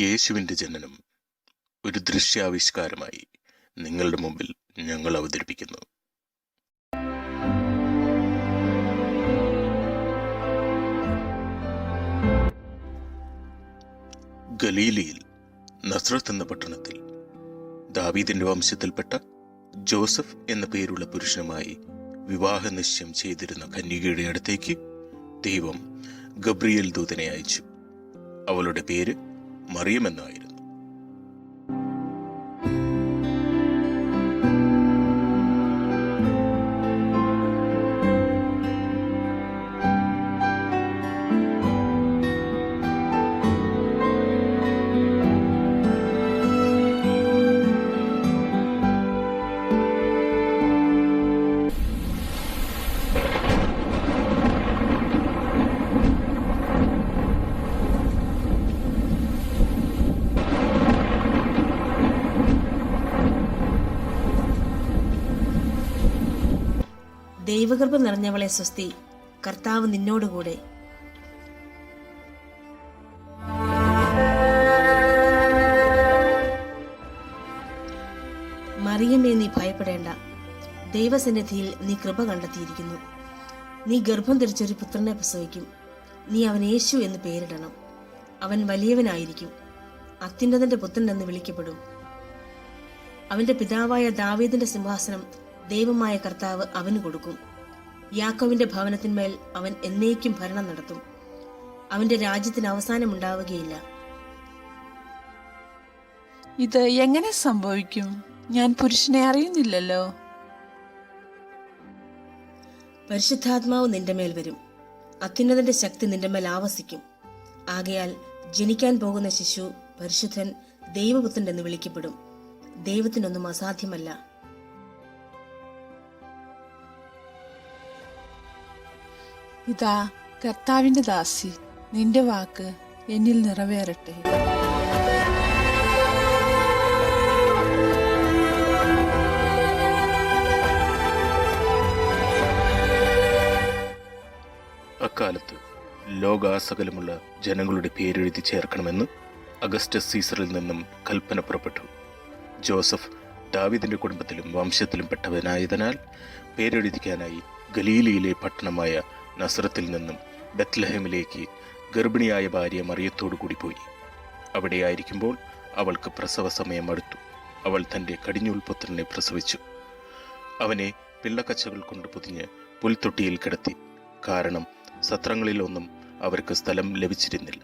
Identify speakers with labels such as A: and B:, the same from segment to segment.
A: യേശുവിൻ്റെ ജനനം ഒരു ദൃശ്യാവിഷ്കാരമായി നിങ്ങളുടെ മുമ്പിൽ ഞങ്ങൾ അവതരിപ്പിക്കുന്നു. ഗലീലയിൽ നസ്രത്ത് എന്ന പട്ടണത്തിൽ ദാവീദിന്റെ വംശത്തിൽപ്പെട്ട ജോസഫ് എന്ന പേരുള്ള പുരുഷനുമായി വിവാഹ നിശ്ചയം ചെയ്തിരുന്ന കന്യകയുടെ അടുത്തേക്ക് ദൈവം ഗബ്രിയേൽ ദൂതനെ അയച്ചു. അവളുടെ പേര് മറിയം എന്നായിരുന്നു.
B: ദൈവകൃപ നിറഞ്ഞവളെ സ്വസ്തി, കർത്താവ് നിന്നോടുകൂടെ. മറിയമേ, നീ ഭയപ്പെടേണ്ട. ദൈവസന്നിധിയിൽ നീ കൃപ കണ്ടെത്തിയിരിക്കുന്നു. നീ ഗർഭം ധരിച്ചൊരു പുത്രനെ പ്രസവിക്കും. നീ അവൻ യേശു എന്ന് പേരിടണം. അവൻ വലിയവനായിരിക്കും, അത്യുന്നതന്റെ പുത്രൻ എന്ന് വിളിക്കപ്പെടും. അവന്റെ പിതാവായ ദാവീദിന്റെ സിംഹാസനം ദൈവമായ കർത്താവ് അവന് കൊടുക്കും. യാക്കോവിന്റെ ഭവനത്തിന്മേൽ അവൻ എന്നേക്കും ഭരണം നടത്തും. അവന്റെ രാജ്യത്തിന് അവസാനം ഉണ്ടാവുകയില്ല.
C: ഇത് എങ്ങനെ സംഭവിക്കും? ഞാൻ പുരുഷനെ അറിയുന്നില്ലല്ലോ.
B: പരിശുദ്ധാത്മാവ് നിന്റെ മേൽ വരും. അത്യുന്നതന്റെ ശക്തി നിന്റെ മേൽ ആവസിക്കും. ആകയാൽ ജനിക്കാൻ പോകുന്ന ശിശു പരിശുദ്ധൻ, ദൈവപുത്രൻ എന്ന് വിളിക്കപ്പെടും. ദൈവത്തിനൊന്നും അസാധ്യമല്ല.
C: ഇതാ കർത്താവിന്റെ ദാസി, നിന്റെ വാക്ക് എന്നിൽ നിറവേറട്ടെ.
A: അക്കാലത്ത് ലോകാസകലമുള്ള ജനങ്ങളുടെ പേരെഴുതി ചേർക്കണമെന്ന് അഗസ്റ്റസ് സീസറിൽ നിന്നും കൽപ്പന പുറപ്പെട്ടു. ജോസഫ് ദാവീദിന്റെ കുടുംബത്തിലും വംശത്തിലും പെട്ടവനായതിനാൽ പേരെഴുതിക്കാനായി ഗലീലയിലെ പട്ടണമായ നസ്രത്തിൽ നിന്നും ബത്ലഹേമിലേക്ക് ഗർഭിണിയായ ഭാര്യ മറിയത്തോടു കൂടി പോയി. അവിടെയായിരിക്കുമ്പോൾ അവൾക്ക് പ്രസവ സമയം അടുത്തു. അവൾ തൻ്റെ കടിഞ്ഞൂൽ പുത്രനെ പ്രസവിച്ചു. അവനെ പിള്ളക്കച്ചകൾ കൊണ്ട് പൊതിഞ്ഞ് പുൽത്തൊട്ടിയിൽ കിടത്തി. കാരണം സത്രങ്ങളിലൊന്നും അവർക്ക് സ്ഥലം ലഭിച്ചിരുന്നില്ല.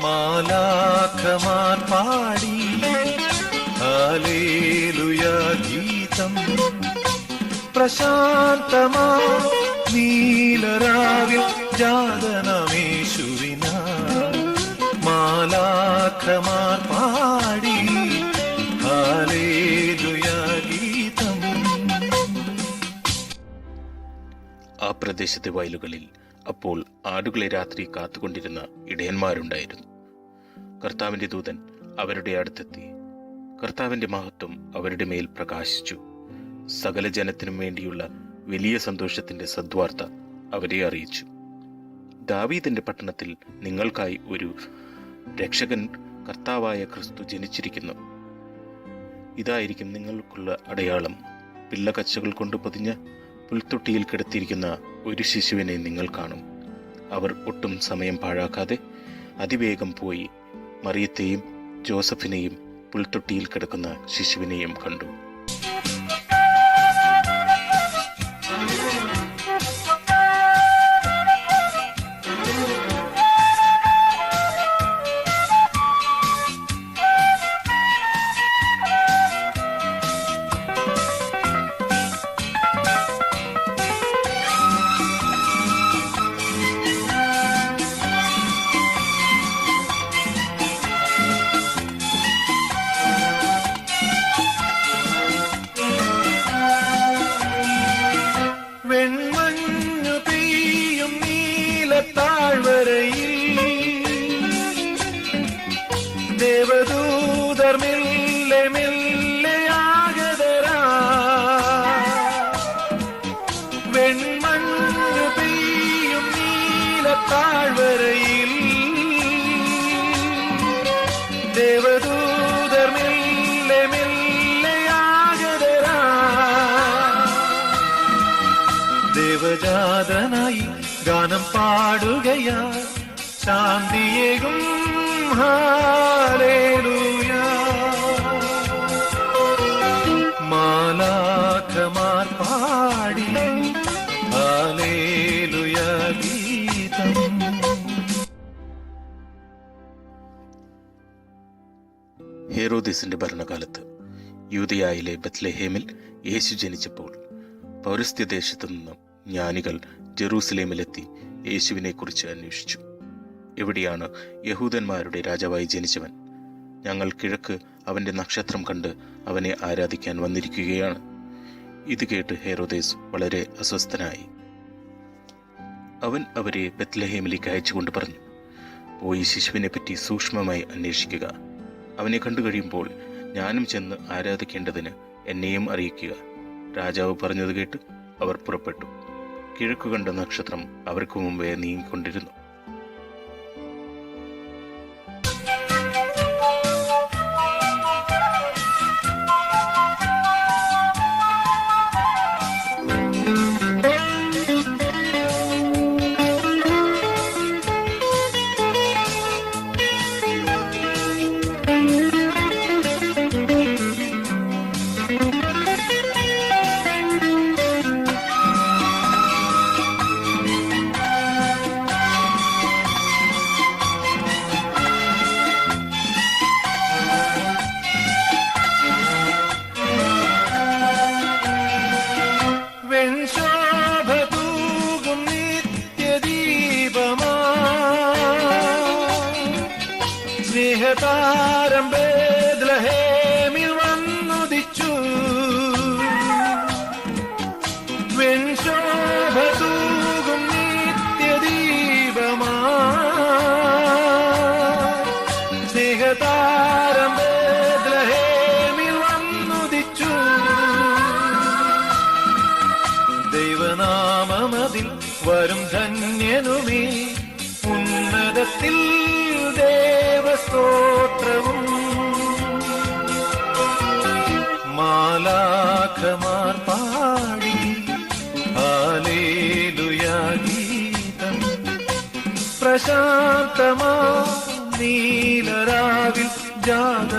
D: മാലാഖമാർ പാടി ഹല്ലേലൂയ ഗീതം, പ്രശാന്തമാ നീലരാവിൽ ജാതനമേശുവിന. മാലാഖമാർ പാടി ഹല്ലേലൂയ ഗീതം.
A: ആ പ്രദേശത്തെ വയലുകളിൽ അപ്പോൾ ആടുകളെ രാത്രി കാത്തുകൊണ്ടിരുന്ന ഇടയന്മാരുണ്ടായിരുന്നു. കർത്താവിന്റെ ദൂതൻ അവരുടെ അടുത്തെത്തി. കർത്താവിന്റെ മഹത്വം അവരുടെ മേൽ പ്രകാശിച്ചു. സകല ജനത്തിനും വേണ്ടിയുള്ള വലിയ സന്തോഷത്തിന്റെ സദ്വാർത്ത അവരെ അറിയിച്ചു. ദാവീദിന്റെ പട്ടണത്തിൽ നിങ്ങൾക്കായി ഒരു രക്ഷകൻ, കർത്താവായ ക്രിസ്തു ജനിച്ചിരിക്കുന്നു. ഇതായിരിക്കും നിങ്ങൾക്കുള്ള അടയാളം. പിള്ളക്കച്ചകൾ കൊണ്ട് പൊതിഞ്ഞ പുൽത്തൊട്ടിയിൽ കിടത്തിയിരിക്കുന്ന ഒരു ശിശുവിനെ നിങ്ങൾ കാണും. അവർ ഒട്ടും സമയം പാഴാക്കാതെ അതിവേഗം പോയി മറിയത്തെയും ജോസഫിനെയും പുൽത്തൊട്ടിയിൽ കിടക്കുന്ന ശിശുവിനെയും കണ്ടു.
D: ദേവദൂതർ മെല്ലെ മെല്ലെയാകതരാ വെൺമഞ്ഞു പെയ്യും നീലത്താഴ്വരയിൽ ദേവദൂതർ മെല്ലെ മെല്ലെയാകതരാ ദേവജാതനായി ഗാനം പാടുകയാ ശാന്തിയേകും ഹല്ലേലൂയ മാലാഖമാർ പാടി ഹല്ലേലൂയ ഗീതം.
A: ഹേറോദീസിന്റെ ഭരണകാലത്ത് യൂദയായിലെ ബത്ലഹേമിൽ യേശു ജനിച്ചപ്പോൾ പൗരസ്ത്യദേശത്തു നിന്നും ജ്ഞാനികൾ ജെറൂസലേമിലെത്തി യേശുവിനെക്കുറിച്ച് അന്വേഷിച്ചു. എവിടെയാണ് യഹൂദന്മാരുടെ രാജാവായി ജനിച്ചവൻ? ഞങ്ങൾ കിഴക്ക് അവന്റെ നക്ഷത്രം കണ്ട് അവനെ ആരാധിക്കാൻ വന്നിരിക്കുകയാണ്. ഇത് കേട്ട് ഹെരോദേസ് വളരെ അസ്വസ്ഥനായി. അവൻ അവരെ ബത്ലഹേമിലേക്ക് അയച്ചുകൊണ്ട് പറഞ്ഞു, പോയി ശിശുവിനെ പറ്റി സൂക്ഷ്മമായി അന്വേഷിക്കുക. അവനെ കണ്ടു കഴിയുമ്പോൾ ഞാനും ചെന്ന് ആരാധിക്കേണ്ടതിന് എന്നെയും അറിയിക്കുക. രാജാവ് പറഞ്ഞത് കേട്ട് അവർ പുറപ്പെട്ടു. കിഴക്കു കണ്ട നക്ഷത്രം അവർക്ക് മുമ്പേ നീങ്ങിക്കൊണ്ടിരുന്നു.
D: സ്നേഹതാരം ബേത്ലഹേമിൽ വന്നുദിച്ചു വെൺശോഭ തൂകും നിത്യദീപമാ സ്നേഹതാരം ബേത്ലഹേമിൽ വന്നുദിച്ചു ദൈവനാമമതിൽ വരും ധന്യനുമേ ഉന്നതത്തിൽ ദേവസ്തോത്രവും മാലാഖമാർ പാടി ഹല്ലേലൂയ ഗീതം പ്രശാന്തമാ നീലരാവിൽ ജാത